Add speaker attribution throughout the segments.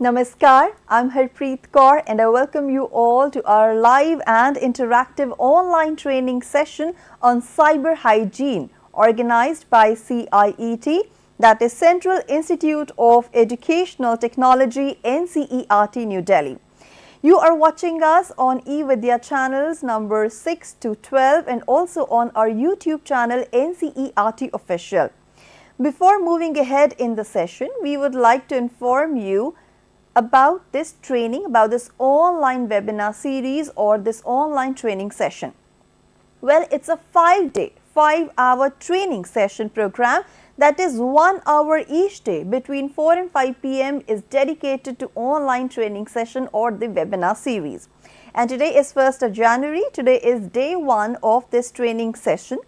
Speaker 1: Namaskar, I'm Harpreet Kaur and I welcome you all to our live and interactive online training session on cyber hygiene organized by CIET, that is Central Institute of Educational Technology, NCERT, New Delhi. You are watching us on eVidya channels number 6 to 12 and also on our YouTube channel NCERT Official. Before moving ahead in the session, we would like to inform you about this training, about this online webinar series or this online training session. Well, it's a 5-day, 5-hour training session program, that is 1 hour each day between 4 and 5 p.m. is dedicated to online training session or the webinar series. And today is 1st of January, today is day 1 of this training session.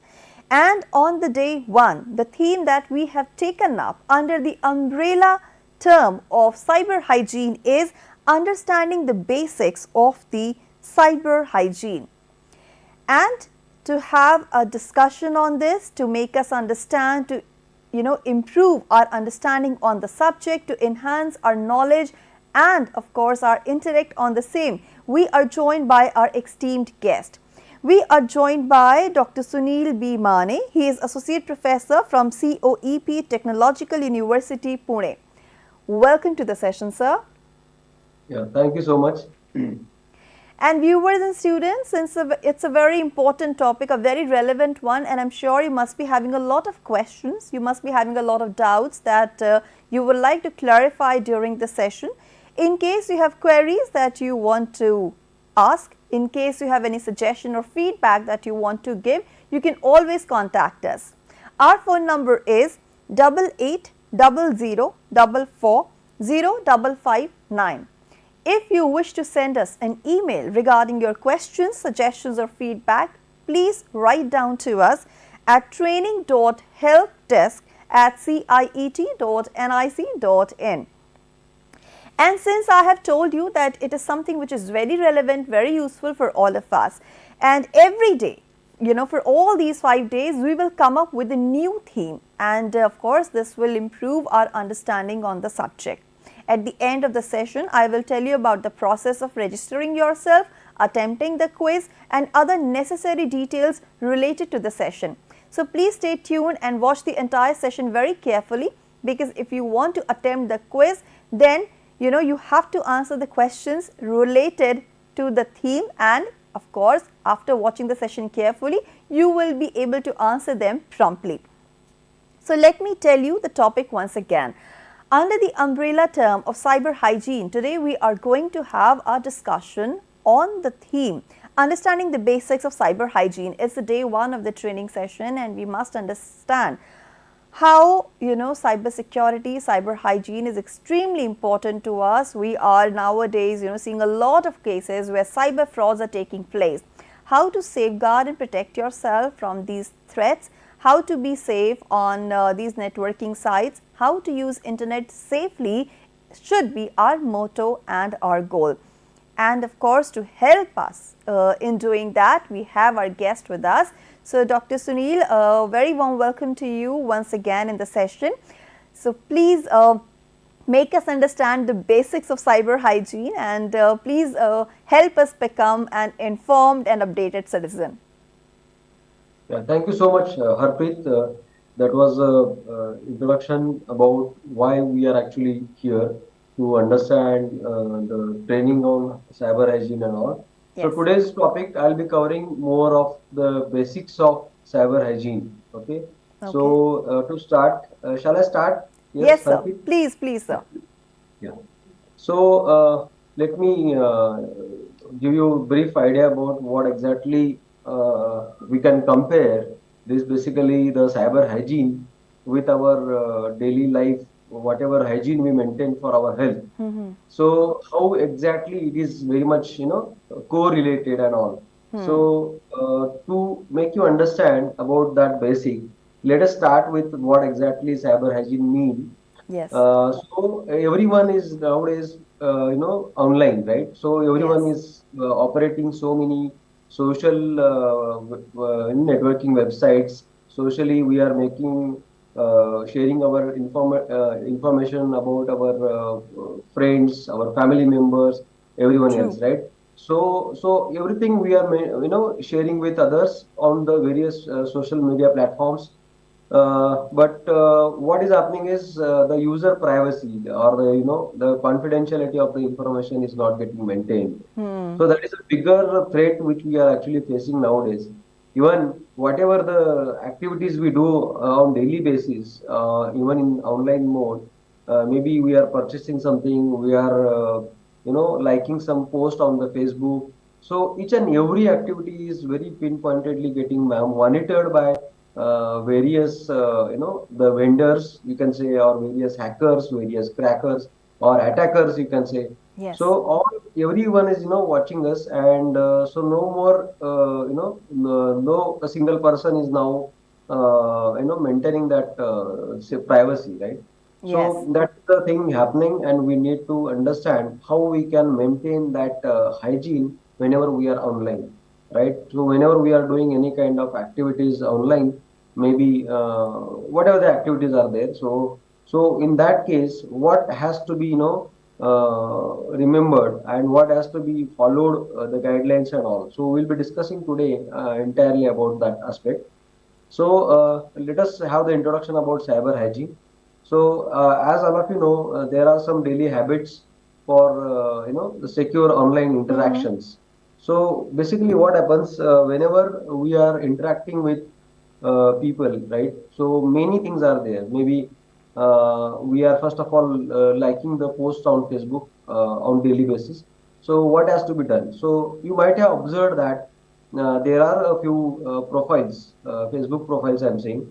Speaker 1: And on the day 1, the theme that we have taken up under the umbrella term of cyber hygiene is understanding the basics of the cyber hygiene. And to have a discussion on this, to make us understand, to improve our understanding on the subject, to enhance our knowledge and of course our intellect on the same, we are joined by our esteemed guest. We are joined by Dr. Sunil B. Mane. He is Associate Professor from COEP Technological University, Pune. Welcome to the session, sir.
Speaker 2: Yeah, thank you so much.
Speaker 1: And viewers and students, since it's a very important topic, a very relevant one, and I'm sure you must be having a lot of questions, you must be having a lot of doubts that you would like to clarify during the session. In case you have queries that you want to ask, in case you have any suggestion or feedback that you want to give, you can always contact us. Our phone number is 8800440559. If you wish to send us an email regarding your questions, suggestions or feedback, please write down to us at training.helpdesk@ciet.nic.in. And since I have told you that it is something which is very relevant, very useful for all of us, and every day, for all these 5 days, we will come up with a new theme, and of course, this will improve our understanding on the subject. At the end of the session, I will tell you about the process of registering yourself, attempting the quiz and other necessary details related to the session. So please stay tuned and watch the entire session very carefully, because if you want to attempt the quiz, then you have to answer the questions related to the theme, and of course, after watching the session carefully, you will be able to answer them promptly. So let me tell you the topic once again. Under the umbrella term of cyber hygiene, today we are going to have a discussion on the theme, understanding the basics of cyber hygiene. It's the day 1 of the training session, and we must understand how cyber security, cyber hygiene is extremely important to us. We are nowadays seeing a lot of cases where cyber frauds are taking place. How to safeguard and protect yourself from these threats, how to be safe on these networking sites, how to use internet safely should be our motto and our goal. And of course, to help us in doing that, we have our guest with us. So Dr. Sunil, a very warm welcome to you once again in the session. So please make us understand the basics of cyber hygiene, and please help us become an informed and updated citizen.
Speaker 2: Yeah, thank you so much, Harpreet. That was an introduction about why we are actually here to understand the training on cyber hygiene and all.
Speaker 1: Yes.
Speaker 2: So today's topic, I'll be covering more of the basics of cyber hygiene. Okay. So to start, shall I start?
Speaker 1: Yes, sir. Please, sir.
Speaker 2: Yeah. So let me give you a brief idea about what exactly we can compare this, basically the cyber hygiene with our daily life, whatever hygiene we maintain for our health. So how exactly it is very much correlated and all. So to make you understand about that basic, let us start with what exactly cyber hygiene means.
Speaker 1: Yes.
Speaker 2: So everyone is nowadays online, right? So everyone is operating so many social networking websites. Socially, we are making sharing our information about our friends, our family members, everyone
Speaker 1: True.
Speaker 2: else, right? So everything we are sharing with others on the various social media platforms. But what is happening is the user privacy or the confidentiality of the information is not getting maintained.
Speaker 1: Hmm.
Speaker 2: So that is a bigger threat which we are actually facing nowadays. Even whatever the activities we do on daily basis, even in online mode, maybe we are purchasing something, we are liking some post on the Facebook. So each and every activity is very pinpointedly getting monitored by various the vendors, you can say, or various hackers, various crackers or attackers, you can say. So
Speaker 1: Yes.
Speaker 2: all everyone is watching us, and so no more no a single person is now maintaining that say privacy, right?
Speaker 1: Yes.
Speaker 2: So that's the thing happening, and we need to understand how we can maintain that hygiene whenever we are online, right? So whenever we are doing any kind of activities online, maybe whatever the activities are there, so in that case, what has to be remembered and what has to be followed, the guidelines and all. So we'll be discussing today entirely about that aspect. So let us have the introduction about cyber hygiene. So as all of you know, there are some daily habits for the secure online
Speaker 1: Mm-hmm.
Speaker 2: interactions. So basically, what happens whenever we are interacting with people, right? So many things are there. Maybe we are first of all liking the post on Facebook on daily basis. So what has to be done? So you might have observed that there are a few profiles, Facebook profiles, I'm saying,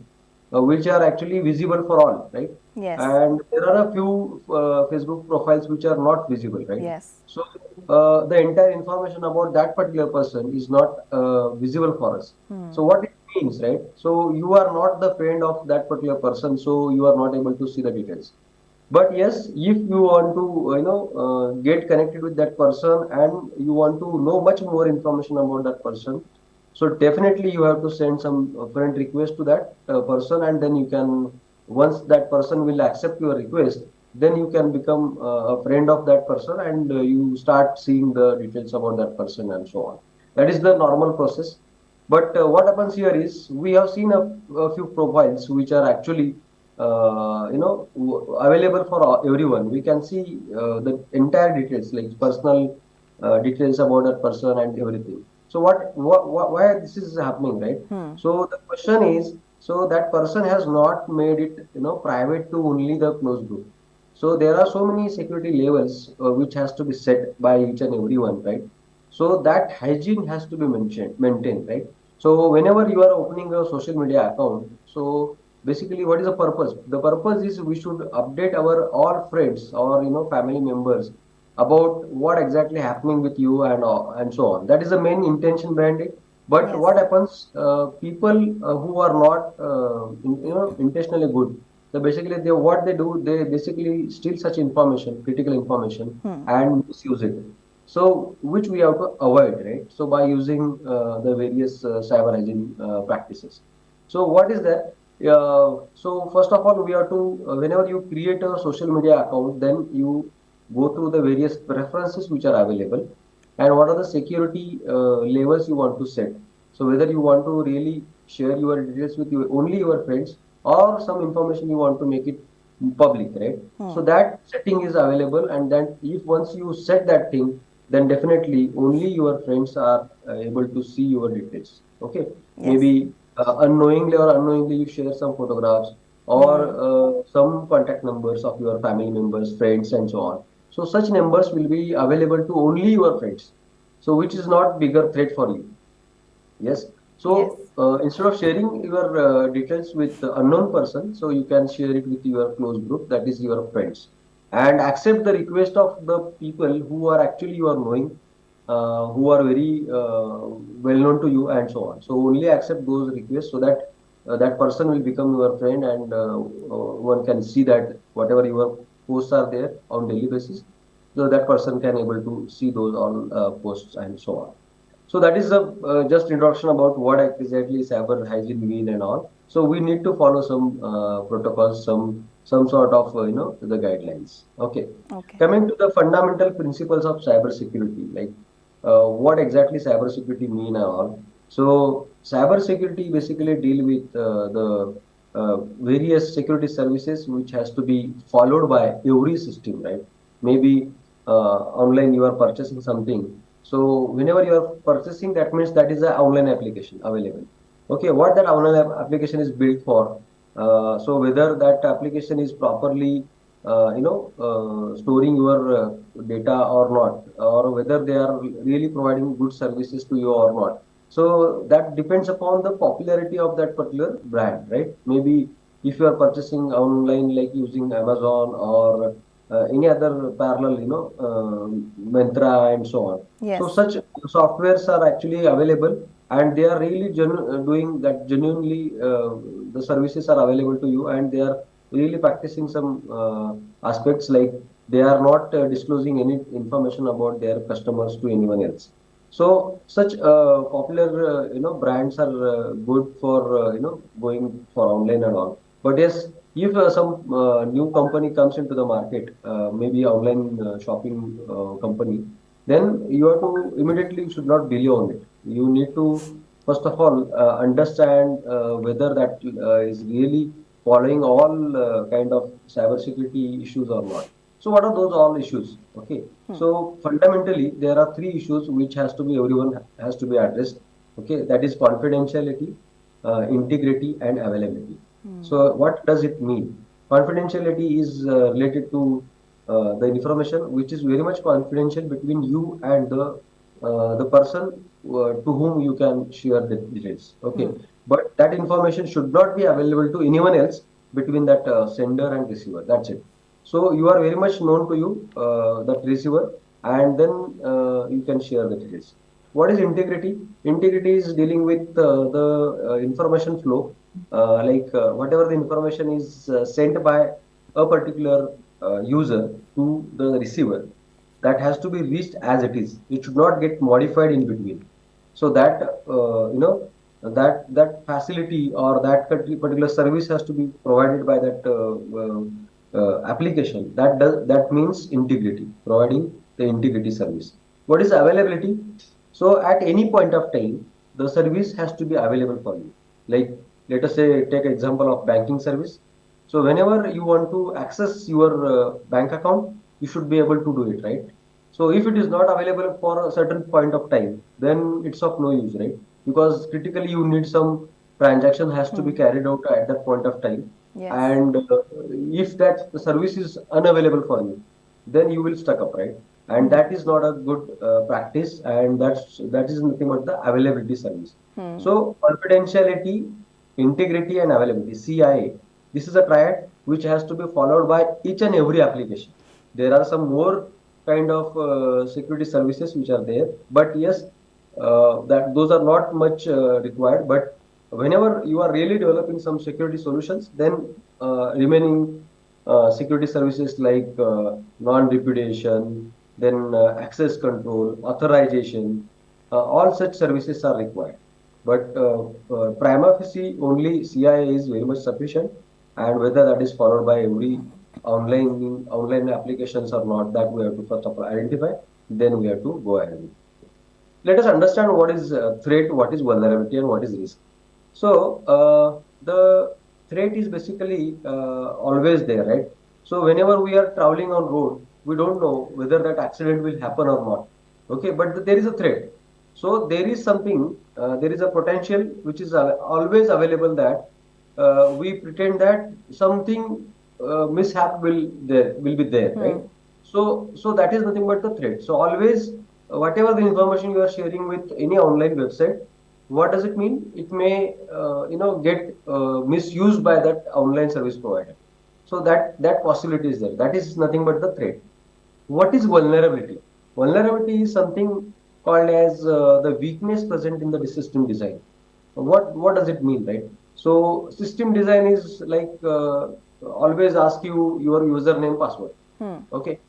Speaker 2: which are actually visible for all, right?
Speaker 1: Yes.
Speaker 2: And there are a few Facebook profiles which are not visible, right?
Speaker 1: Yes.
Speaker 2: So the entire information about that particular person is not visible for us.
Speaker 1: Hmm.
Speaker 2: So what it means, right? So you are not the friend of that particular person, so you are not able to see the details. But yes, if you want to get connected with that person and you want to know much more information about that person, so definitely you have to send some friend request to that person, and then you can, once that person will accept your request, then you can become a friend of that person, and you start seeing the details about that person and so on. That is the normal process. But what happens here is we have seen a few profiles which are actually available for everyone. We can see the entire details, like personal details about that person and everything. So why this is happening, right?
Speaker 1: Hmm.
Speaker 2: So the question is, so that person has not made it private to only the close group. So there are so many security levels which has to be set by each and everyone, right? So that hygiene has to be maintained, right? So whenever you are opening a social media account, so basically what is the purpose? The purpose is we should update our all friends or family members about what exactly happening with you and so on. That is the main intention behind it. But
Speaker 1: Yes.
Speaker 2: what happens? People who are not intentionally good. So basically, what they do, they basically steal such information, critical information,
Speaker 1: Hmm.
Speaker 2: and misuse it. So which we have to avoid, right? So by using the various cyber hygiene practices. So what is that? So first of all, we have to whenever you create a social media account, then you go through the various preferences which are available, and what are the security levels you want to set. So whether you want to really share your details with only your friends, or some information you want to make it public, right?
Speaker 1: Hmm.
Speaker 2: So that setting is available, and then if once you set that thing, then definitely only your friends are able to see your details. Okay,
Speaker 1: Yes.
Speaker 2: maybe unknowingly or unknowingly you share some photographs or
Speaker 1: Hmm.
Speaker 2: some contact numbers of your family members, friends, and so on. So such numbers will be available to only your friends. So which is not bigger threat for you. Yes.
Speaker 1: Yes.
Speaker 2: So instead of sharing your details with the unknown person, so you can share it with your close group, that is your friends, and accept the request of the people who are actually you are knowing, who are very well known to you, and so on. So only accept those requests so that that person will become your friend, and one can see that whatever your posts are there on daily basis, so that person can able to see those all posts and so on. So that is the just introduction about what exactly cyber hygiene mean and all. So we need to follow some protocols, some sort of the guidelines. Okay.
Speaker 1: Okay.
Speaker 2: Coming to the fundamental principles of cyber security, like what exactly cyber security mean and all. So cyber security basically deal with the various security services which has to be followed by every system, right? Maybe online you are purchasing something, so whenever you are purchasing, that means that is an online application available. Okay, what that online application is built for? So whether that application is properly, storing your data or not, or whether they are really providing good services to you or not. So that depends upon the popularity of that particular brand, right? Maybe if you are purchasing online, like using Amazon or any other parallel, Mantra and so on. So
Speaker 1: Yes.
Speaker 2: such softwares are actually available, and they are really doing that genuinely. The services are available to you, and they are really practicing some aspects, like they are not disclosing any information about their customers to anyone else. So such popular brands are good for going for online and all. But yes, if some new company comes into the market, maybe online shopping company, then you have to immediately should not believe on it. You need to first of all understand whether that is really following all kind of cybersecurity issues or not. So what are those all issues? Okay, so fundamentally there are three issues which has to be everyone has to be addressed. Okay, that is confidentiality, integrity, and availability. So what does it mean? Confidentiality is related to the information which is very much confidential between you and the person to whom you can share the details. Okay, but that information should not be available to anyone else between that sender and receiver. That's it. So you are very much known to you, that receiver, and then you can share the details. What is integrity? Integrity is dealing with the information flow, whatever the information is sent by a particular user to the receiver, that has to be reached as it is. It should not get modified in between. So that that facility or that particular service has to be provided by that application. That means integrity, providing the integrity service. What is availability? So at any point of time, the service has to be available for you. Like, let us say, take example of banking service. So whenever you want to access your bank account, you should be able to do it, right? So if it is not available for a certain point of time, then it's of no use, right? Because critically you need some transaction has to be carried out at that point of time.
Speaker 1: Yes.
Speaker 2: And if that service is unavailable for you, then you will stuck up, right? And that is not a good practice, and that is nothing but the availability service. So confidentiality, integrity, and availability, CIA. This is a triad which has to be followed by each and every application. There are some more kind of security services which are there, but yes, that those are not much required. But whenever you are really developing some security solutions, then remaining security services like non-repudiation, then access control, authorization, all such services are required. But prima facie, only CIA is very much sufficient, and whether that is followed by every online applications or not, that we have to first of all identify. Then we have to go ahead with. Let us understand what is threat, what is vulnerability, and what is risk. So the threat is basically always there, right? So whenever we are traveling on road, we don't know whether that accident will happen or not. Okay, but there is a threat. So there is something, there is a potential which is always available, that we pretend that something mishap will be there, right? So that is nothing but the threat. So always, whatever the information you are sharing with any online website, what does it mean? It may get misused by that online service provider. So that possibility is there. That is nothing but the threat. What is vulnerability? Vulnerability is something called as the weakness present in the system design. What does it mean, right? So system design is like always ask you your username, password. Okay,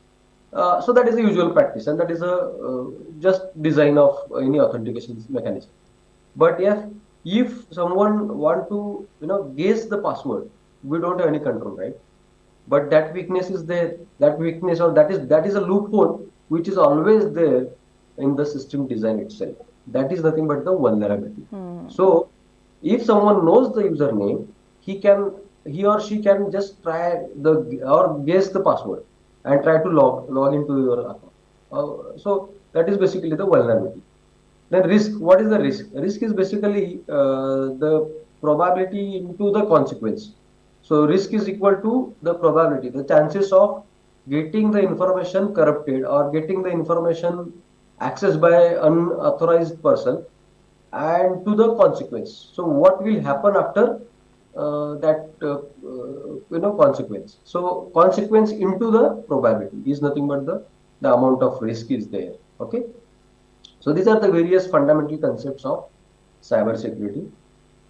Speaker 2: So that is the usual practice, and that is a just design of any authentication mechanism. But yeah, if someone want to guess the password, we don't have any control, right? But that weakness is there. That weakness, or that is a loophole which is always there in the system design itself. That is nothing but the vulnerability. So if someone knows the username, he or she can just try the or guess the password and try to log into your account. So that is basically the vulnerability. Then risk, what is the risk? Risk is basically the probability into the consequence. So risk is equal to the probability, the chances of getting the information corrupted or getting the information accessed by unauthorized person, and to the consequence. So what will happen after that consequence? So consequence into the probability is nothing but the amount of risk is there. Okay. So these are the various fundamental concepts of cyber security.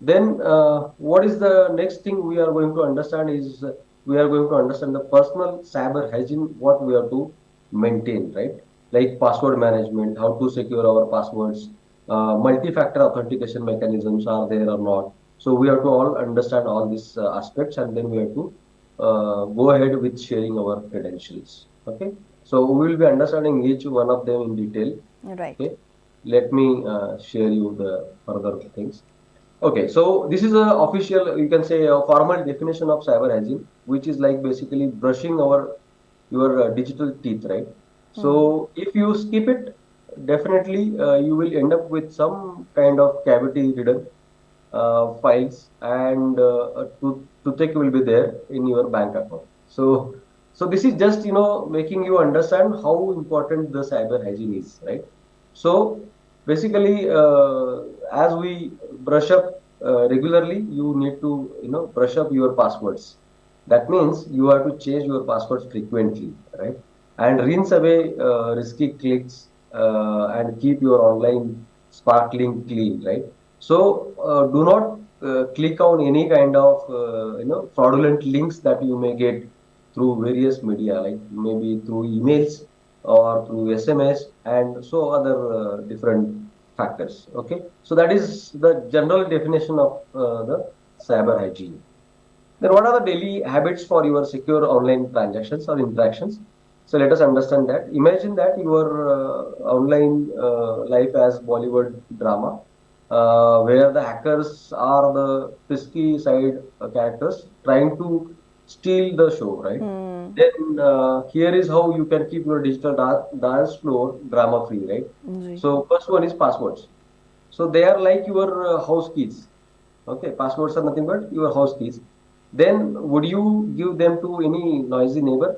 Speaker 2: Then what is the next thing we are going to understand is we are going to understand the personal cyber hygiene, what we have to maintain, right? Like password management, how to secure our passwords, multi-factor authentication mechanisms are there or not. So we have to all understand all these aspects, and then we have to go ahead with sharing our credentials. Okay. So we will be understanding each one of them in detail.
Speaker 1: Right.
Speaker 2: Okay. Let me share you the further things. Okay, so this is a official, you can say a formal definition of cyber hygiene, which is like basically brushing your digital teeth, right? So if you skip it, definitely you will end up with some kind of cavity ridden files, and a toothache will be there in your bank account. So this is just making you understand how important the cyber hygiene is, right? So basically, as we brush up regularly, you need to brush up your passwords. That means you have to change your passwords frequently, right? And rinse away risky clicks and keep your online sparkling clean, right? So do not click on any kind of fraudulent links that you may get through various media, like maybe through emails or through SMS and so other different factors. Okay, so that is the general definition of the cyber hygiene. Then what are the daily habits for your secure online transactions or interactions? So let us understand that. Imagine that your online life as Bollywood drama, where the hackers are the risky side characters trying to steal the show, right? Then here is how you can keep your digital dance floor drama free, right?
Speaker 1: Ji.
Speaker 2: So first one is passwords. So they are like your house keys. Okay, passwords are nothing but your house keys. Then would you give them to any noisy neighbor?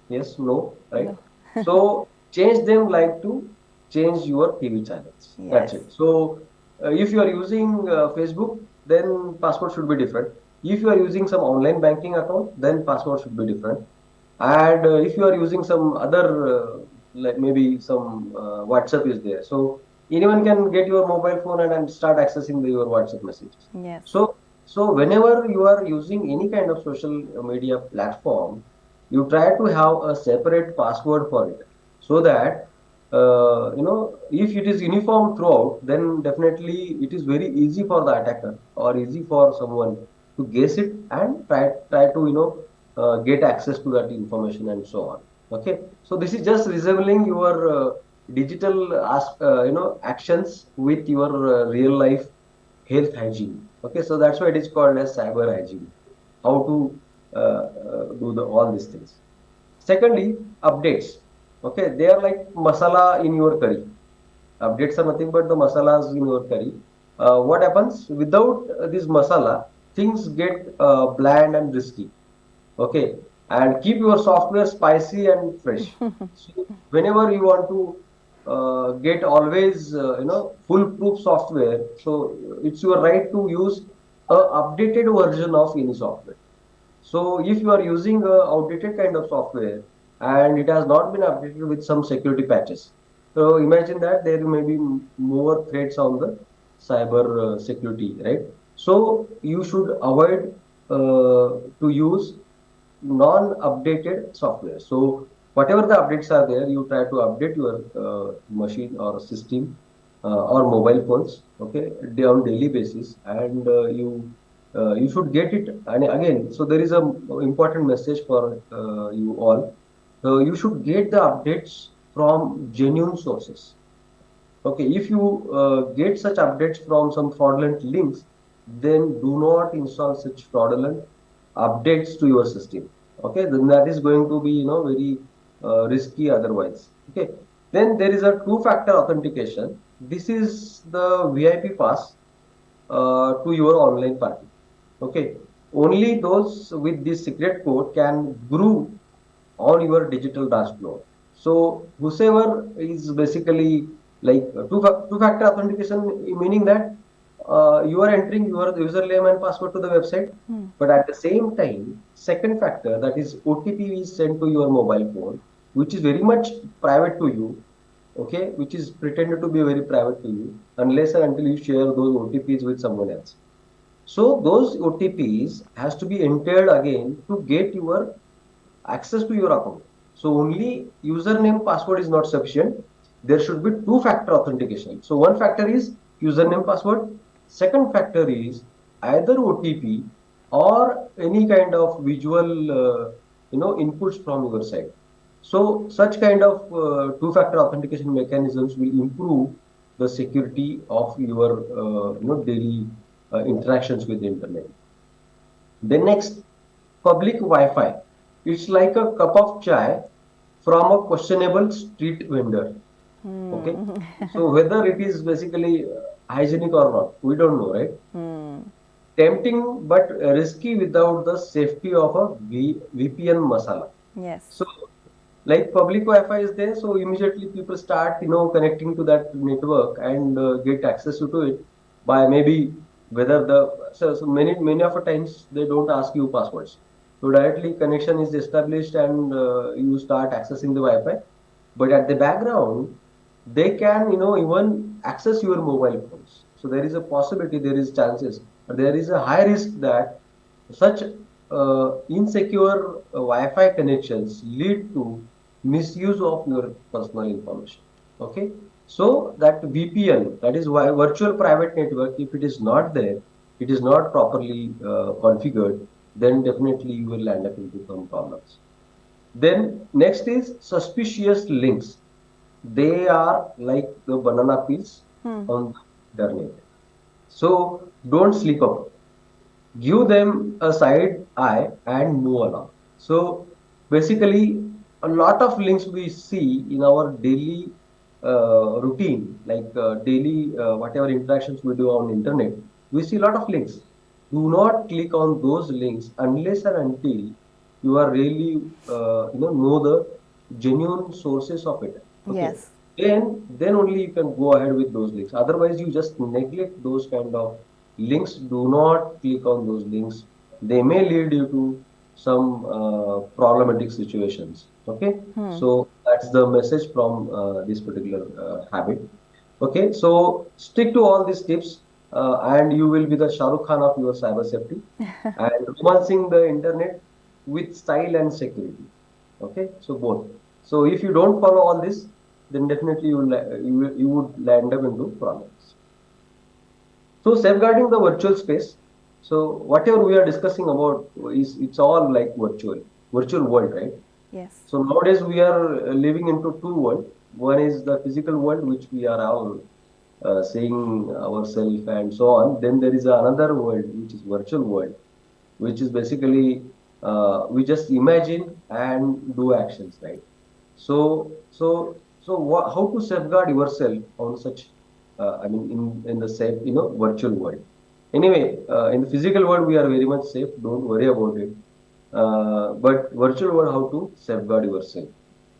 Speaker 2: Yes, no, right?
Speaker 1: No.
Speaker 2: So change them like to change your TV channels. That's
Speaker 1: Yes.
Speaker 2: it. So if you are using Facebook, then password should be different. If you are using some online banking account, then password should be different. And if you are using some other, like maybe some WhatsApp is there. So anyone can get your mobile phone and start accessing your WhatsApp messages.
Speaker 1: Yes.
Speaker 2: So whenever you are using any kind of social media platform, you try to have a separate password for it, so that if it is uniform throughout, then definitely it is very easy for the attacker or easy for someone to guess it and try to get access to that information and so on. Okay, so this is just resembling your digital actions with your real life health hygiene. Okay, so that's why it is called as cyber hygiene. How to do all these things. Secondly, updates. Okay, they are like masala in your curry. Updates are nothing but the masalas in your curry. What happens without this masala? Things get bland and risky. Okay, and keep your software spicy and fresh. So whenever you want to get always foolproof software, so it's your right to use a updated version of any software. So if you are using a outdated kind of software and it has not been updated with some security patches, so imagine that there may be more threats on the cyber security, right? So you should avoid to use non-updated software. So Whatever the updates are there, you try to update your machine or system or mobile phones, okay, on daily basis, and you should get it. And again, so there is a important message for you all. You should get the updates from genuine sources. Okay, if you get such updates from some fraudulent links, then do not install such fraudulent updates to your system. Okay, then that is going to be very risky otherwise. Okay, then there is a two-factor authentication. This is the VIP pass to your online party. Okay, only those with this secret code can grow on your digital dashboard. So whosoever is basically like two-factor authentication, meaning that you are entering your username and password to the website, but at the same time, second factor, that is OTP, is sent to your mobile phone, which is very much private to you, okay, which is pretended to be very private to you, unless and until you share those OTPs with someone else. So those OTPs has to be entered again to get your access to your account. So only username password is not sufficient. There should be two-factor authentication. So one factor is username password. Second factor is either OTP or any kind of visual inputs from your side. So such kind of two-factor authentication mechanisms will improve the security of your daily interactions with the internet. Then next, public Wi-Fi. It's like a cup of chai from a questionable street vendor. Okay. So whether it is basically hygienic or not, we don't know, right? Tempting but risky without the safety of a VPN masala.
Speaker 1: Yes.
Speaker 2: So like public Wi-Fi is there, so immediately people start connecting to that network and get access to it by maybe whether so many of the times they don't ask you passwords, so directly connection is established and you start accessing the Wi-Fi, but at the background they can even access your mobile phones. So there is a possibility, there is chances, but there is a high risk that such insecure Wi-Fi connections lead to misuse of your personal information. Okay, so that VPN, that is why virtual private network, if it is not there, it is not properly configured, then definitely you will end up into some problems. Then next is suspicious links. They are like the banana peels on the internet. So don't sleep up, give them a side eye and move along. So basically, a lot of links we see in our daily routine, like daily whatever interactions we do on internet, we see a lot of links. Do not click on those links unless and until you are really know the genuine sources of it. Okay.
Speaker 1: Yes.
Speaker 2: Then only you can go ahead with those links. Otherwise, you just neglect those kind of links. Do not click on those links. They may lead you to some problematic situations. Okay, so that's the message from this particular habit. Okay, so stick to all these tips, and you will be the Shah Rukh Khan of your cyber safety and romancing the internet with style and security. Okay, so both. So if you don't follow all this, then definitely you would land up into problems. So safeguarding the virtual space. So whatever we are discussing about is, it's all like virtual world, right?
Speaker 1: Yes.
Speaker 2: So nowadays we are living into two worlds. One is the physical world, which we are all seeing ourselves and so on. Then there is another world, which is virtual world, which is basically we just imagine and do actions, right? So how to safeguard yourself on such, I mean, in the safe, virtual world. Anyway, in the physical world, we are very much safe. Don't worry about it. But virtual world, how to safeguard yourself.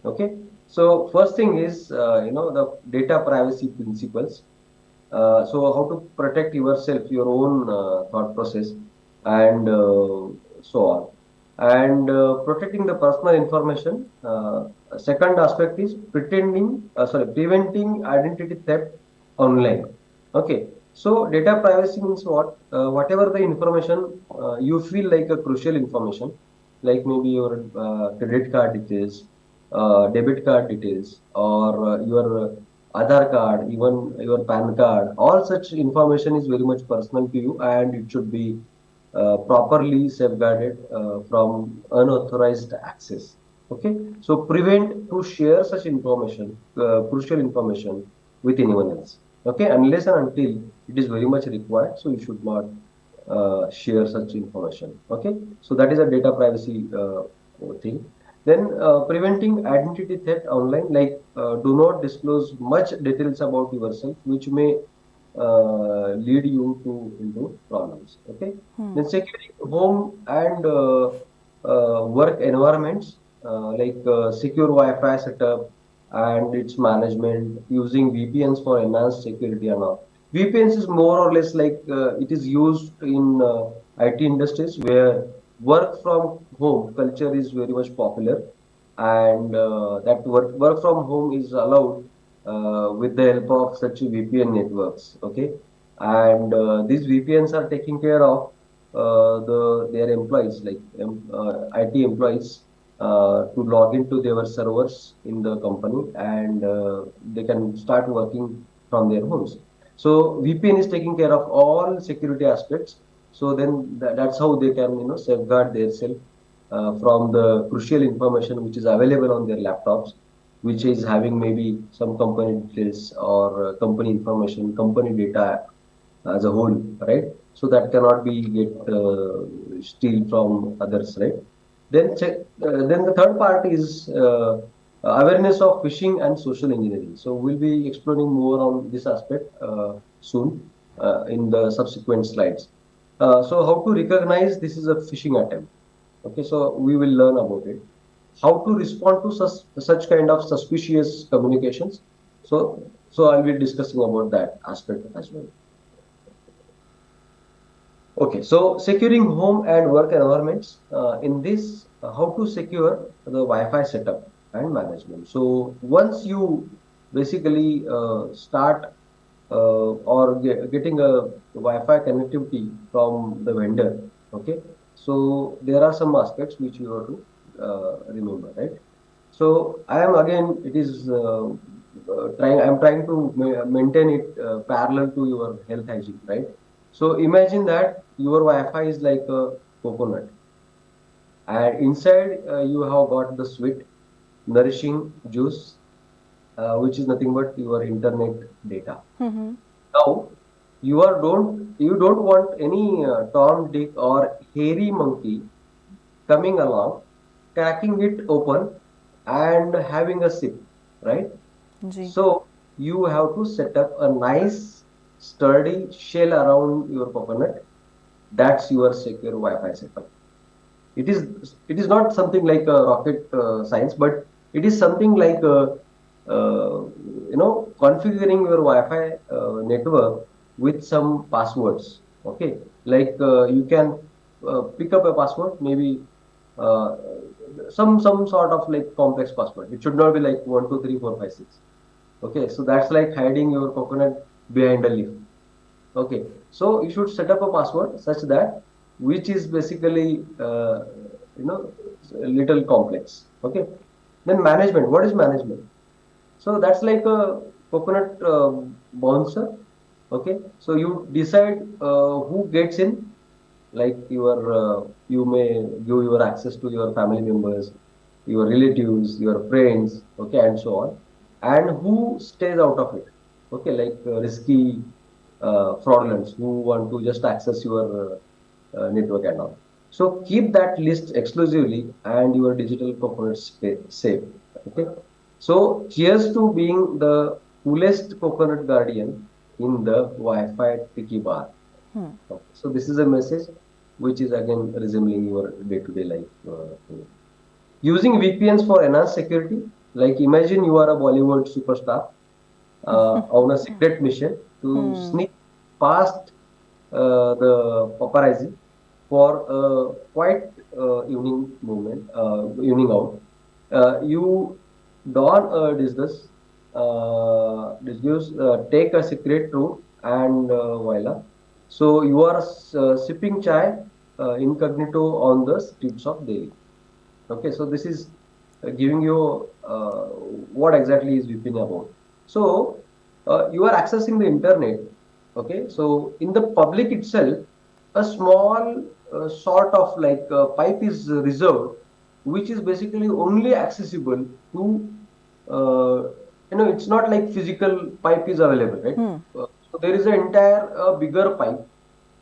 Speaker 2: Okay. So first thing is, the data privacy principles. So how to protect yourself, your own thought process, and so on. And protecting the personal information. Second aspect is preventing identity theft online. Okay. So data privacy means what? Whatever the information you feel like a crucial information, like maybe your credit card details, debit card details or your Aadhaar card, even your PAN card, all such information is very much personal to you and it should be properly safeguarded from unauthorized access. Okay, so prevent to share such information, crucial information with anyone else. Okay, unless and until it is very much required, so you should not share such information. Okay, so that is a data privacy thing. Then preventing identity theft online, like do not disclose much details about yourself, which may lead you to into problems. Okay. Then securing home and work environments, like secure Wi-Fi setup and its management, using VPNs for enhanced security and all. VPNs is more or less like it is used in IT industries where work from home culture is very much popular, and that work from home is allowed with the help of such VPN networks. Okay, and these VPNs are taking care of their employees, like IT employees, to log into their servers in the company, and they can start working from their homes. So VPN is taking care of all security aspects. So then that's how they can safeguard their self from the crucial information which is available on their laptops, which is having maybe some company details or company information, company data as a whole, right? So that cannot be get steal from others, right? Then check. Then the third part is awareness of phishing and social engineering. So we'll be exploring more on this aspect soon in the subsequent slides. So how to recognize this is a phishing attempt? Okay, so we will learn about it. How to respond to such kind of suspicious communications. So I'll be discussing about that aspect as well. Okay, so securing home and work environments. In this, how to secure the Wi-Fi setup and management. So once you basically start or getting a Wi-Fi connectivity from the vendor, okay. So there are some aspects which you have to remember, right? So I am again, it is trying. I am trying to maintain it parallel to your health hygiene, right? So imagine that your Wi-Fi is like a coconut, and inside you have got the sweet, nourishing juice, which is nothing but your internet data. Now you don't want any Tom, Dick, or hairy monkey coming along, cracking it open, and having a sip, right?
Speaker 1: Ji.
Speaker 2: So you have to set up a nice sturdy shell around your coconut. That's your secure Wi-Fi setup. It is not something like a rocket science, but it is something like configuring your Wi-Fi network with some passwords. Okay, like you can pick up a password, maybe uh, some sort of like complex password. It should not be like 1 2 3 4 5 6. Okay, so that's like hiding your coconut behind a leaf. Okay, so you should set up a password such that which is basically you know a little complex. Okay, then management. What is management? So that's like a coconut bouncer. Okay, so you decide who gets in, like you may give your access to your family members, your relatives, your friends, okay, and so on, and who stays out of it. Okay, like risky fraudulents who want to just access your network and all. So keep that list exclusively and your digital coconuts safe. Okay, so cheers to being the coolest coconut guardian in the Wi-Fi tiki bar. Okay. So this is a message which is again resembling your day-to-day life. Using VPNs for enhanced security, like imagine you are a Bollywood superstar on a secret mission to sneak past the paparazzi for a quiet evening out. You don a take a secret route, and voila. So you are sipping chai incognito on the streets of Delhi. Okay, so this is giving you what exactly is VPN about. So you are accessing the internet. Okay, so in the public itself, a small sort of like pipe is reserved, which is basically only accessible to uh, it's not like physical pipe is available, right? So there is an entire bigger pipe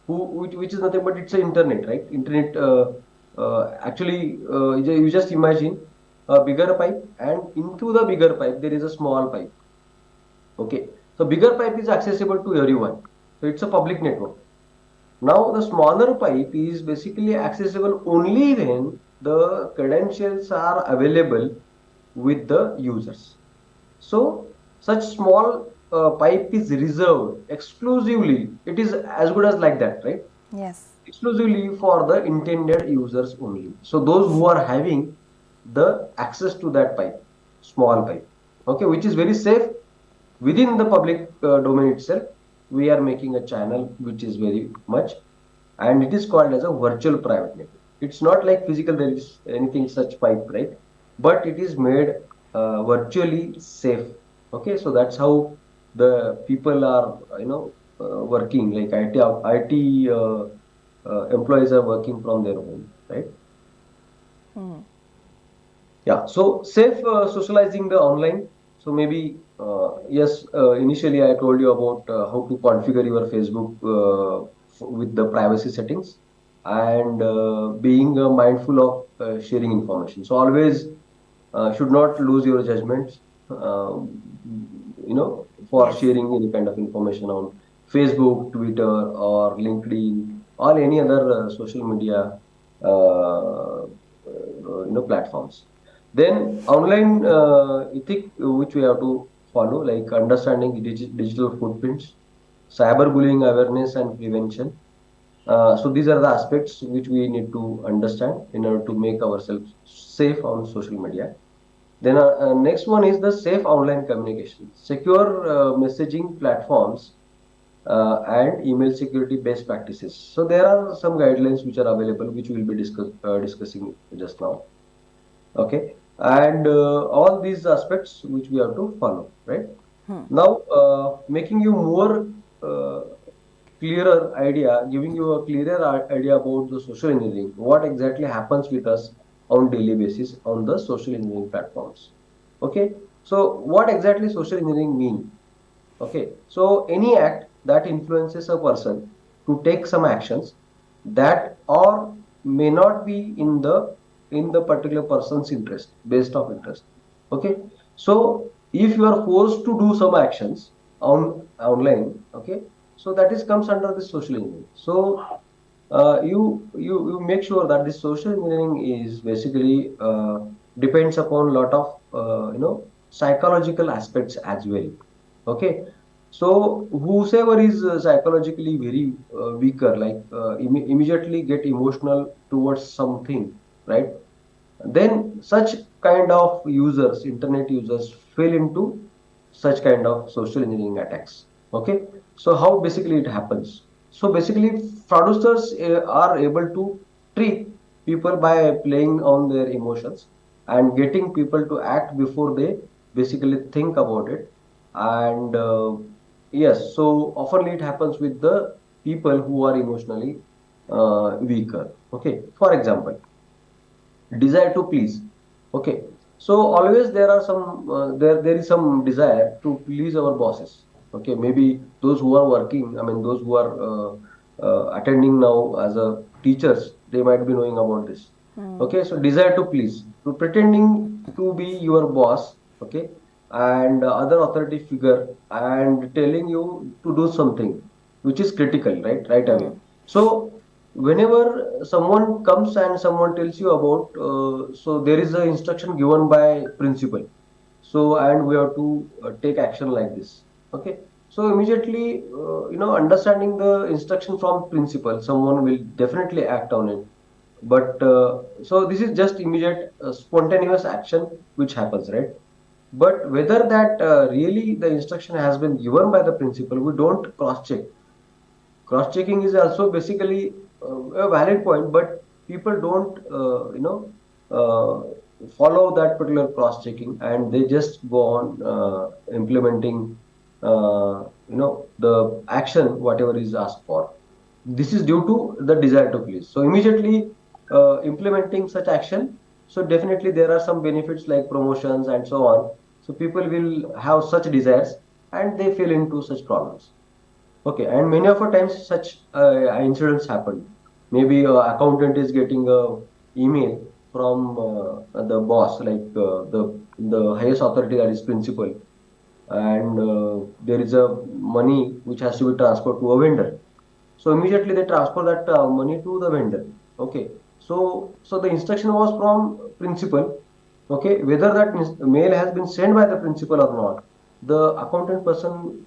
Speaker 2: which is nothing but it's an internet, right? Internet actually you just imagine a bigger pipe, and into the bigger pipe there is a small pipe. Okay, so bigger pipe is accessible to everyone. So it's a public network. Now the smaller pipe is basically accessible only when the credentials are available with the users. So such small pipe is reserved exclusively. It is as good as like that, right?
Speaker 1: Yes.
Speaker 2: Exclusively for the intended users only. So those who are having the access to that pipe, small pipe, okay, which is very safe within the public domain itself. We are making a channel which is very much, and it is called as a virtual private network. It's not like physical, there is anything such pipe, right? But it is made virtually safe. Okay, so that's how the people are, working like IT employees are working from their home, right? Yeah, so safe socializing the online. So maybe yes, initially I told you about how to configure your Facebook with the privacy settings, and being mindful of sharing information. So always should not lose your judgments, for
Speaker 1: Yes.
Speaker 2: sharing any kind of information on Facebook, Twitter, or LinkedIn, or any other social media platforms. Then online ethic which we have to follow, like understanding digital footprints, cyberbullying awareness and prevention. So these are the aspects which we need to understand in order to make ourselves safe on social media. Then next one is the safe online communication, secure messaging platforms, and email security best practices. So there are some guidelines which are available, which we will be discussing just now. Okay, and all these aspects which we have to follow, right? Now, making you more uh, clearer idea, giving you a clearer idea about the social engineering, what exactly happens with us on daily basis on the social engineering platforms. Okay, so what exactly social engineering mean? Okay, so any act that influences a person to take some actions that or may not be in the particular person's interest, based of interest. Okay, so if you are forced to do some actions online, okay, so that is comes under the social engineering. So you make sure that this social engineering is basically depends upon a lot of psychological aspects as well. Okay, so whosoever is psychologically very weaker, like immediately get emotional towards something, right? Then such kind of users, internet users, fall into such kind of social engineering attacks. Okay, so how basically it happens? So basically, fraudsters are able to trick people by playing on their emotions and getting people to act before they basically think about it. And yes, so oftenly it happens with the people who are emotionally weaker. Okay, for example, desire to please. Okay, so always there are some there is some desire to please our bosses. Okay, maybe those who are working, I mean those who are attending now as a teachers, they might be knowing about this. Okay, so desire to please, to pretending to be your boss. Okay, and other authority figure, and telling you to do something which is critical, right away. So whenever someone comes and someone tells you about, so there is a instruction given by principal, so and we have to take action like this. Okay, so immediately understanding the instruction from principal, someone will definitely act on it. But so this is just immediate spontaneous action which happens, right? But whether that really the instruction has been given by the principal, we don't cross check. Cross checking is also basically a valid point, but people don't follow that particular cross checking, and they just go on implementing the action whatever is asked for. This is due to the desire to please. So immediately implementing such action, so definitely there are some benefits like promotions and so on. So people will have such desires and they fall into such problems. Okay, and many of the times such incidents happen. Maybe accountant is getting a email from the boss, like the highest authority, that is principal, and there is a money which has to be transferred to a vendor. So immediately they transfer that money to the vendor. Okay. So the instruction was from principal. Okay. Whether that mail has been sent by the principal or not, the accountant person,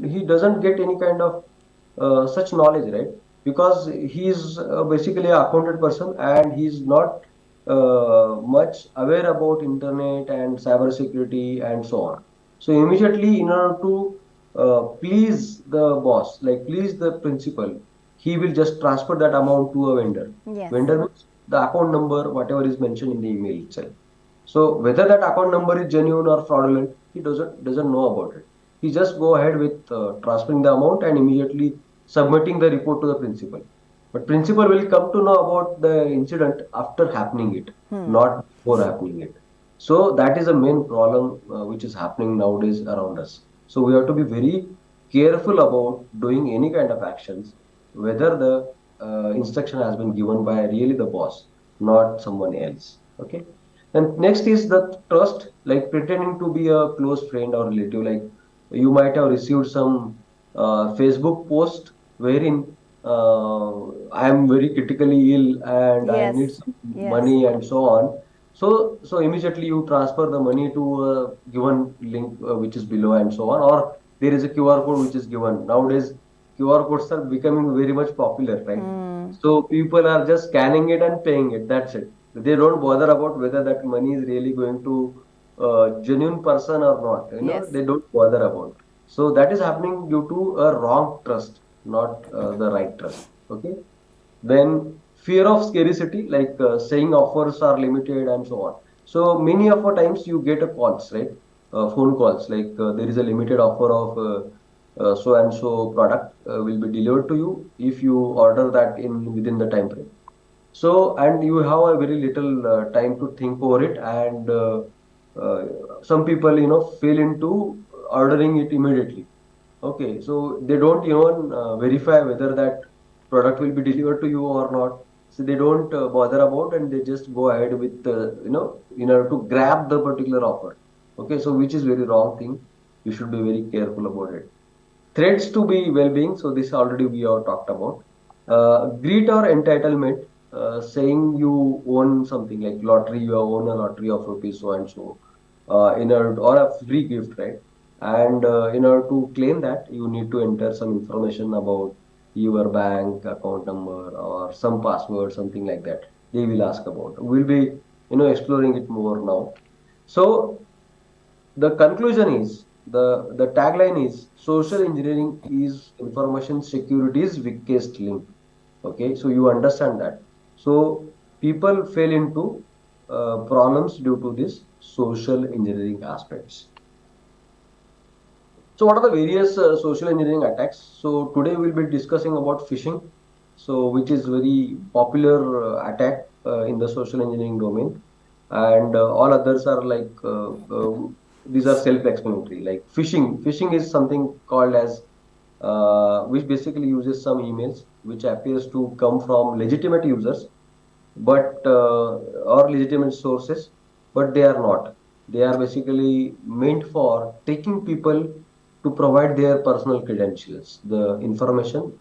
Speaker 2: he doesn't get any kind of such knowledge, right? Because he is basically a accountant person and he is not much aware about internet and cyber security and so on. So immediately, in order to please the boss, like please the principal, he will just transfer that amount to a vendor.
Speaker 1: Yes.
Speaker 2: Vendor means the account number, whatever is mentioned in the email itself. So whether that account number is genuine or fraudulent, he doesn't know about it. He just go ahead with transferring the amount and immediately submitting the report to the principal. But principal will come to know about the incident after happening it, not before happening it. So that is a main problem which is happening nowadays around us. So we have to be very careful about doing any kind of actions, whether the instruction has been given by really the boss, not someone else. Okay. And next is the trust, like pretending to be a close friend or relative. Like you might have received some Facebook post wherein I am very critically ill and I
Speaker 1: Yes.
Speaker 2: need some
Speaker 1: Yes.
Speaker 2: money and so on. So immediately you transfer the money to a given link which is below and so on, or there is a QR code which is given. Nowadays, QR codes are becoming very much popular, right? So people are just scanning it and paying it. That's it. They don't bother about whether that money is really going to a genuine person or not.
Speaker 1: Yes.
Speaker 2: They don't bother about. So that is happening due to a wrong trust, not the right trust. Okay. Then fear of scarcity, like saying offers are limited and so on. So many of the times you get a calls, right? Phone calls, like there is a limited offer of so and so product will be delivered to you if you order that in within the time frame. So, and you have a very little time to think over it, and uh, some people, fail into ordering it immediately. Okay, so they don't even verify whether that product will be delivered to you or not. So they don't bother about, and they just go ahead with, in order to grab the particular offer. Okay, so which is very wrong thing. You should be very careful about it. Threats to be well-being. So this already we have talked about. Greed or entitlement, saying you own something like lottery, you own a lottery of rupees so and so, in order or a free gift, right? And in order to claim that, you need to enter some information about your bank account number or some password, something like that. They will ask about. We'll be, exploring it more now. So the conclusion is the tagline is social engineering is information security's weakest link. Okay, so you understand that. So people fell into problems due to this social engineering aspects. So what are the various social engineering attacks? So today we'll be discussing about phishing, so which is very popular attack in the social engineering domain, and all others are like these are self-explanatory. Like phishing is something called as which basically uses some emails which appears to come from legitimate users but or legitimate sources, but they are not. They are basically meant for taking people to provide their personal credentials, the information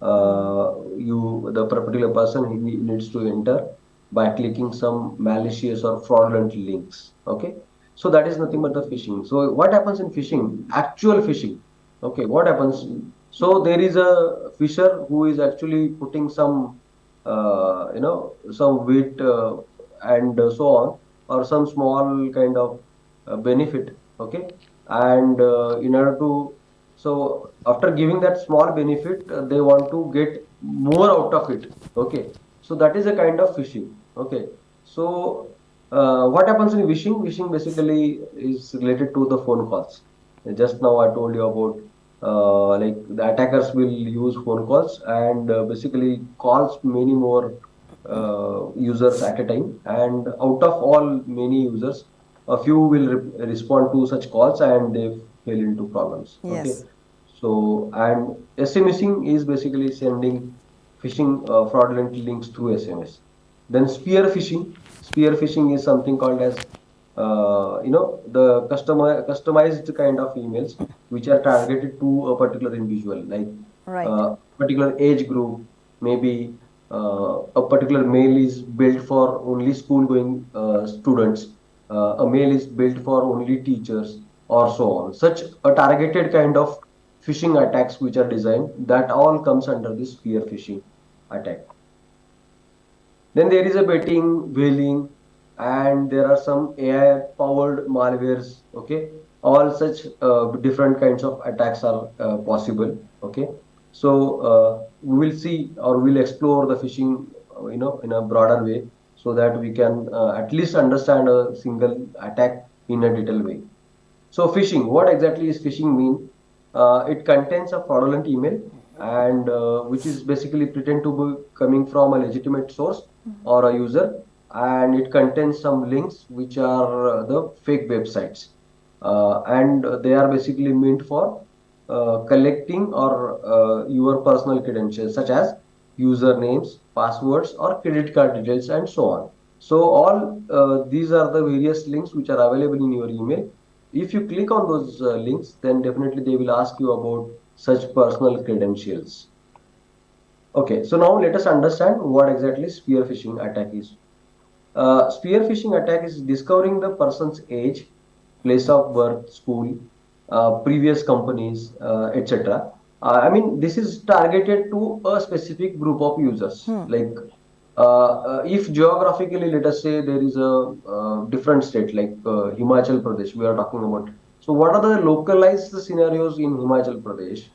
Speaker 2: the particular person he needs to enter by clicking some malicious or fraudulent links. Okay, so that is nothing but the phishing. So what happens in phishing? Actual phishing. Okay, what happens? So there is a fisher who is actually putting some some wheat and so on, or some small kind of benefit. Okay, and in order to, so after giving that small benefit, they want to get more out of it. Okay, so that is a kind of phishing. Okay, so What happens in phishing? Phishing basically is related to the phone calls. Just now I told you about like the attackers will use phone calls and basically calls many more users at a time. And out of all many users, a few will respond to such calls and they fall into problems. Okay.
Speaker 1: Yes.
Speaker 2: So, and SMSing is basically sending phishing fraudulent links through SMS. Then spear phishing. Spear phishing is something called as the customized kind of emails which are targeted to a particular individual, like
Speaker 1: Right.
Speaker 2: particular age group, maybe a particular mail is built for only school going students, a mail is built for only teachers, or so on. Such a targeted kind of phishing attacks which are designed, that all comes under this spear phishing attack. Then there is a betting, whaling, and there are some AI-powered malwares. Okay, all such different kinds of attacks are possible. Okay, so we will see or we'll explore the phishing, in a broader way, so that we can at least understand a single attack in a detailed way. So phishing, what exactly is phishing mean? It contains a fraudulent email and which is basically pretend to be coming from a legitimate source or a user, and it contains some links which are the fake websites, and they are basically meant for collecting or your personal credentials such as usernames, passwords, or credit card details, and so on. So all these are the various links which are available in your email. If you click on those links, then definitely they will ask you about such personal credentials. Okay, so now let us understand what exactly spear phishing attack is. Spear phishing attack is discovering the person's age, place of birth, school, previous companies, etc. I mean, this is targeted to a specific group of users. Like, if geographically, let us say there is a different state like Himachal Pradesh, we are talking about. So, what are the localized scenarios in Himachal Pradesh?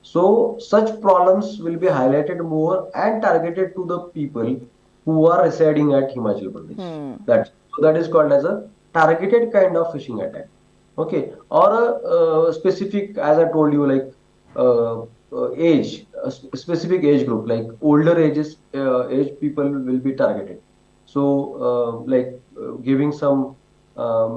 Speaker 2: So, such problems will be highlighted more and targeted to the people who are residing at Himachal Pradesh. That is called as a targeted kind of phishing attack. Okay, or a specific, as I told you, like age, a specific age group, like older age people will be targeted. So, giving some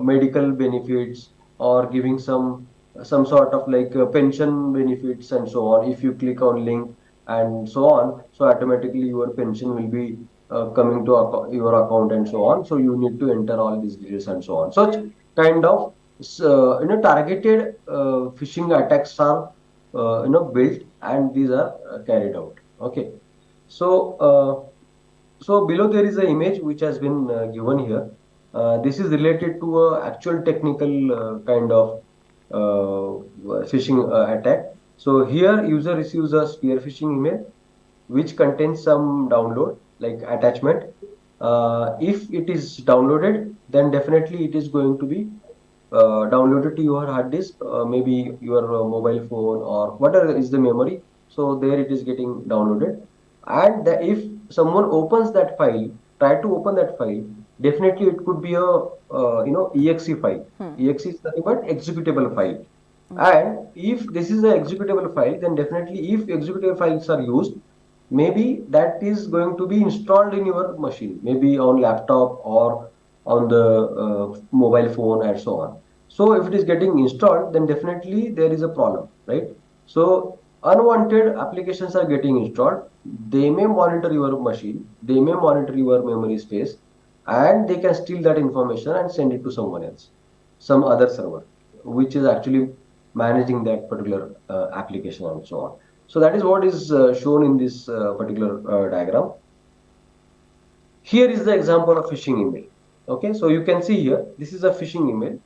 Speaker 2: medical benefits or giving some sort of like pension benefits and so on. If you click on link and so on, so automatically your pension will be coming to your account and so on. So you need to enter all these details and so on. Such kind of targeted phishing attacks are built and these are carried out. Okay, so so below there is an image which has been given here. This is related to a actual technical kind of phishing attack. So here user receives a spear phishing email which contains some download like attachment. If it is downloaded, then definitely it is going to be downloaded to your hard disk, maybe your mobile phone or whatever is the memory. So there it is getting downloaded. And if someone opens that file, try to open that file, definitely it could be a exe file. Exe is nothing but executable file. And if this is an executable file, then definitely if executable files are used, maybe that is going to be installed in your machine, maybe on laptop or on the mobile phone and so on. So if it is getting installed, then definitely there is a problem, right? So unwanted applications are getting installed. They may monitor your machine, they may monitor your memory space, and they can steal that information and send it to someone else, some other server, which is actually managing that particular application and so on. So that is what is shown in this particular diagram. Here is the example of phishing email. Okay, so you can see here, this is a phishing email.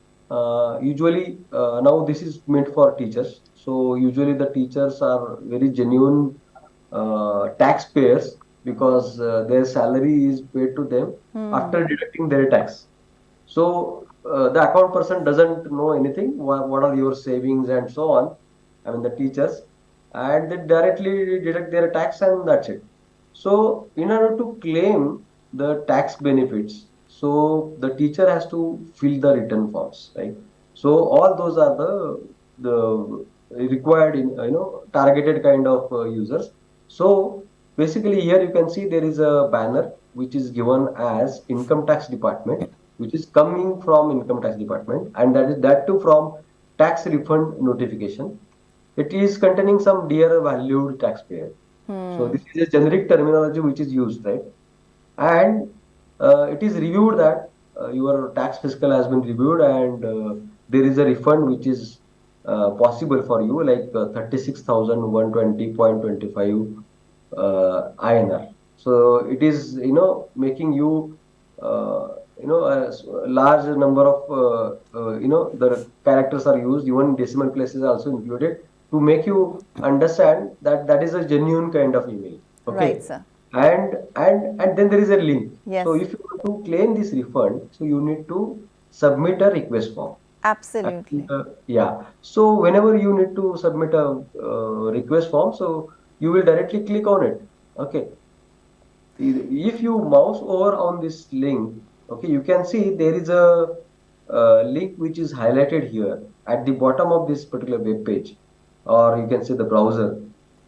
Speaker 2: Usually, now this is meant for teachers. So usually the teachers are very genuine taxpayers because their salary is paid to them after deducting their tax. So the account person doesn't know anything. What are your savings and so on? I mean the teachers, and they directly deduct their tax and that's it. So in order to claim the tax benefits, So the teacher has to fill the written forms, right? So all those are the required in targeted kind of users. So basically here you can see there is a banner which is given as income tax department, which is coming from income tax department, and that too from tax refund notification. It is containing some dear valued taxpayer. So this is a generic terminology which is used, right? And it is reviewed that your tax fiscal has been reviewed, and there is a refund which is possible for you, like 36,120.25 INR. So it is, making you, a large number of, the characters are used, even decimal places are also included to make you understand that that is a genuine kind of email.
Speaker 1: Right,
Speaker 2: Okay.
Speaker 1: sir.
Speaker 2: And then there is a link. So
Speaker 1: Yes,
Speaker 2: if you want to claim this refund, so you need to submit a request form. And,
Speaker 1: absolutely.
Speaker 2: yeah. So whenever you need to submit a request form, so you will directly click on it. Okay. If you mouse over on this link, okay, you can see there is a link which is highlighted here at the bottom of this particular web page, or you can say the browser.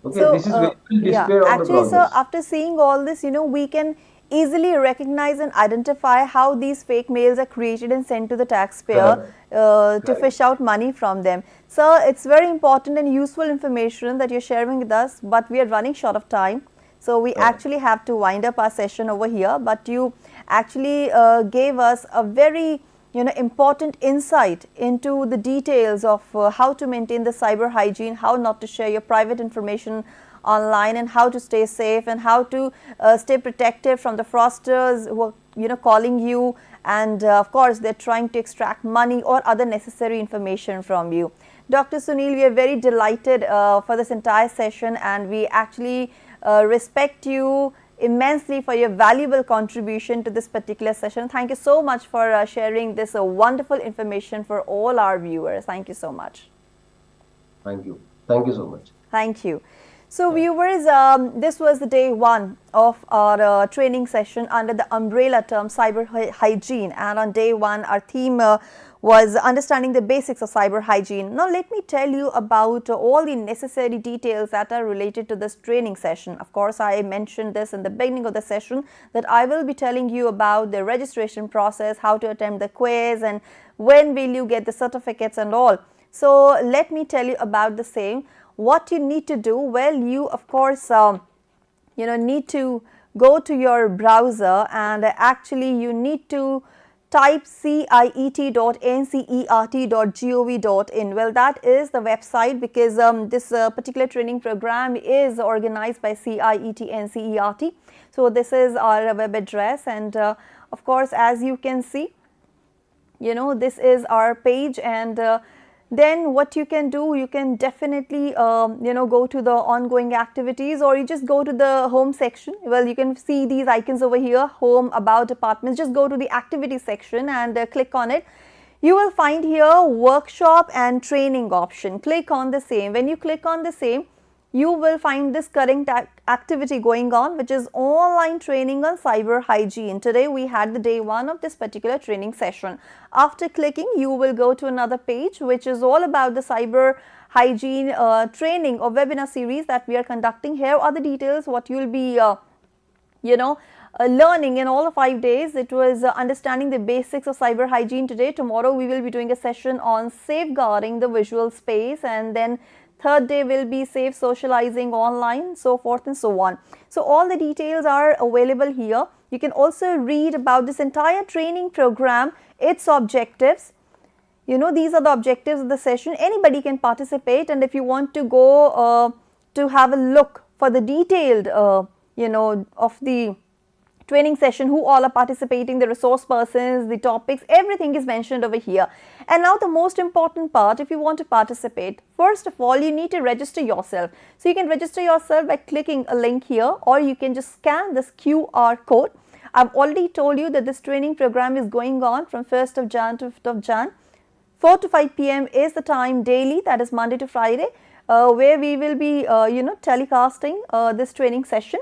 Speaker 2: Okay,
Speaker 1: So,
Speaker 2: this is very well
Speaker 1: yeah,
Speaker 2: displayed on the
Speaker 1: actually, sir,
Speaker 2: browsers.
Speaker 1: after seeing all this, we can easily recognize and identify how these fake mails are created and sent to the taxpayer
Speaker 2: Correct.
Speaker 1: to
Speaker 2: Correct.
Speaker 1: fish out money from them. Sir, it's very important and useful information that you're sharing with us, but we are running short of time. So, we
Speaker 2: Correct.
Speaker 1: actually have to wind up our session over here, but you actually gave us a very important insight into the details of how to maintain the cyber hygiene, how not to share your private information online, and how to stay safe, and how to stay protected from the fraudsters who are calling you, and of course they're trying to extract money or other necessary information from you. Dr. Sunil, we are very delighted for this entire session, and we actually respect you immensely for your valuable contribution to this particular session. Thank you so much for sharing this wonderful information for all our viewers. Thank you so much.
Speaker 2: Thank you. Thank you so much.
Speaker 1: Thank you. So,
Speaker 2: Yeah.
Speaker 1: viewers, this was the day one of our training session under the umbrella term cyber hygiene. And on day one, our theme was understanding the basics of cyber hygiene. Now, let me tell you about all the necessary details that are related to this training session. Of course, I mentioned this in the beginning of the session that I will be telling you about the registration process, how to attempt the quiz, and when will you get the certificates and all. So, let me tell you about the same. What you need to do? Well, you of course need to go to your browser, and actually you need to type ciet.ncert.gov.in. Well, that is the website, because this particular training program is organized by CIET NCERT. So this is our web address, and of course, as you can see, this is our page. And then what you can do, you can definitely go to the ongoing activities, or you just go to the home section. Well, you can see these icons over here: home, about, departments. Just go to the activity section and click on it. You will find here workshop and training option. Click on the same. When you click on the same, you will find this current activity going on, which is online training on cyber hygiene. Today we had the day one of this particular training session. After clicking, you will go to another page which is all about the cyber hygiene training or webinar series that we are conducting. Here are the details what you will be learning in all 5 days. It was understanding the basics of cyber hygiene today. Tomorrow we will be doing a session on safeguarding the visual space, and then third day will be safe socializing online, so forth and so on. So all the details are available here. You can also read about this entire training program, its objectives. These are the objectives of the session. Anybody can participate, and if you want to go to have a look for the detailed of the training session, who all are participating, the resource persons, the topics, everything is mentioned over here. And now the most important part, if you want to participate, first of all, you need to register yourself. So you can register yourself by clicking a link here, or you can just scan this QR code. I've already told you that this training program is going on from 1st of Jan to 5th of Jan. 4 to 5 p.m. is the time daily, that is Monday to Friday, where we will be telecasting this training session.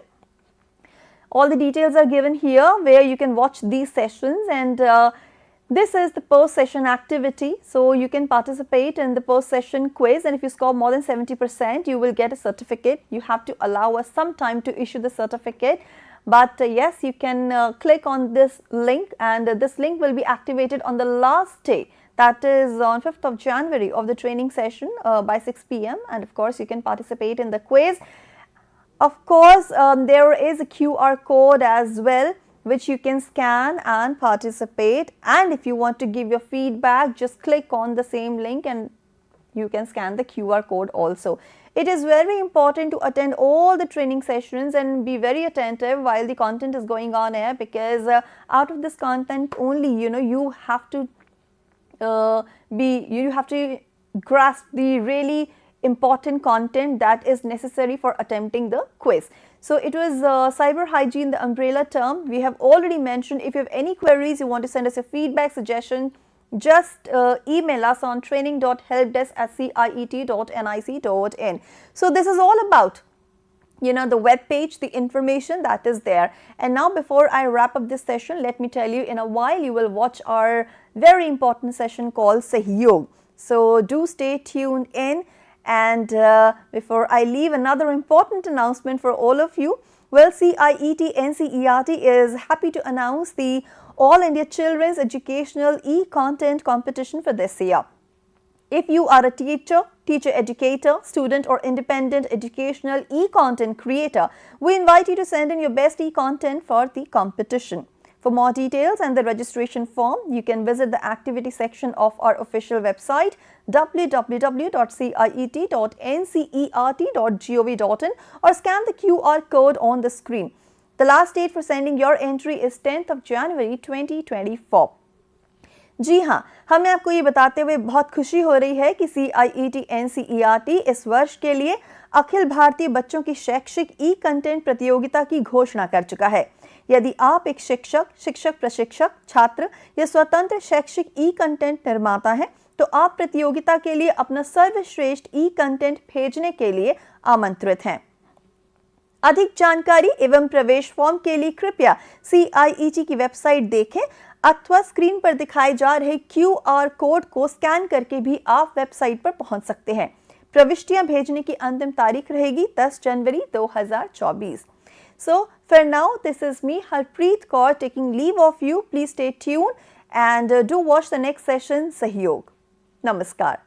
Speaker 1: All the details are given here where you can watch these sessions, and this is the post session activity. So you can participate in the post session quiz, and if you score more than 70%, you will get a certificate. You have to allow us some time to issue the certificate. But yes, you can click on this link, and this link will be activated on the last day, that is on 5th of January of the training session by 6 p.m. and of course you can participate in the quiz. Of course, there is a QR code as well which you can scan and participate, and if you want to give your feedback, just click on the same link and you can scan the QR code also. It is very important to attend all the training sessions and be very attentive while the content is going on air, because out of this content only, you have to grasp the really important content that is necessary for attempting the quiz. So it was cyber hygiene, the umbrella term. We have already mentioned. If you have any queries, you want to send us a feedback, suggestion, just email us on training.helpdesk@ciet.nic.in. So this is all about the web page, the information that is there. And now before I wrap up this session, let me tell you, in a while you will watch our very important session called Sahyog. So do stay tuned in. And before I leave, another important announcement for all of you. Well, CIET NCERT is happy to announce the All India Children's Educational E-Content Competition for this year. If you are a teacher, teacher educator, student or independent educational e-content creator, we invite you to send in your best e-content for the competition. For more details and the registration form, you can visit the activity section of our official website www.ciet.ncert.gov.in or scan the QR code on the screen. The last date for sending your entry is 10th of January 2024. जी हाँ, हमें आपको ये बताते हुए बहुत खुशी हो रही है कि CIET NCERT इस वर्ष के लिए अखिल भारतीय बच्चों की शैक्षिक ई कंटेंट प्रतियोगिता की घोषणा कर चुका है। यदि आप एक शिक्षक, शिक्षक प्रशिक्षक, छात्र या स्वतंत्र शैक्षिक ई कंटेंट निर्माता हैं, तो आप प्रतियोगिता के लिए अपना सर्वश्रेष्ठ ई कंटेंट भेजने के लिए आमंत्रित हैं। अधिक जानकारी एवं प्रवेश फॉर्म के लिए कृपया CIET की वेबसाइट देखें अथवा स्क्रीन पर दिखाए जा रहे QR कोड को स्कैन करके भी आप वेबसाइट पर पहुंच सकते हैं। प्रविष्टियां भेजने की अंतिम तारीख रहेगी 10 जनवरी 2024। So for now, this is me, Harpreet Kaur, taking leave of you. Please stay tuned and do watch the next session, Sahyog. Namaskar.